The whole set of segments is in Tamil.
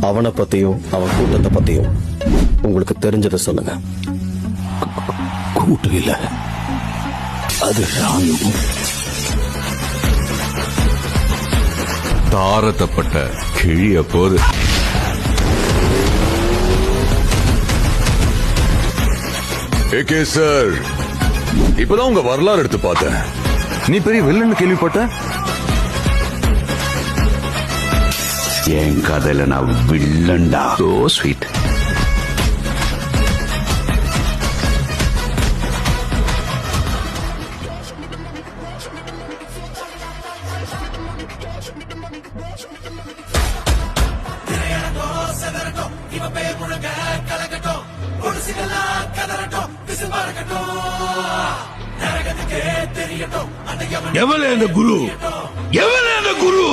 அவனை பத்தியும் அவன் கூட்டத்தை பத்தியும் உங்களுக்கு தெரிஞ்சதை சொல்லுங்க. கூட்டம் இல்ல, அது ராணுவம். தாரத்தப்பட்ட கிழிய போது ஏகே சார், இப்பதான் உங்க வரலாறு எடுத்து பார்த்தேன். நீ பெரிய வில்லன்னு கேள்விப்பட்ட. என் கதையில நான் வில்லண்டா. So sweet. எவனே அந்த குரு? எவனே அந்த குரு?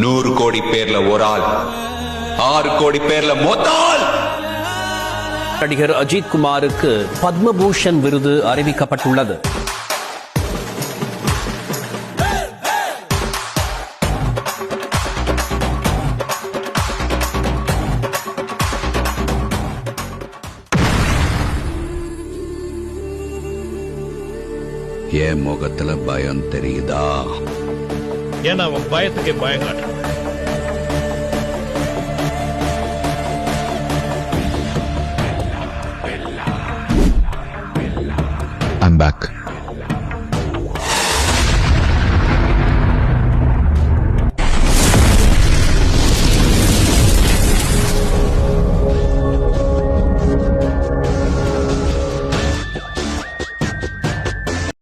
நூறு கோடி பேர்ல ஒரு ஆள், 6 கோடி பேர்ல மொத்தால். நடிகர் அஜித் குமாருக்கு பத்மபூஷன் விருது அறிவிக்கப்பட்டுள்ளது. என் முகத்துல பயம் தெரியுதா? ஏன்னா அவன் பயத்துக்கே பயம் காட்டுறான். I'm back.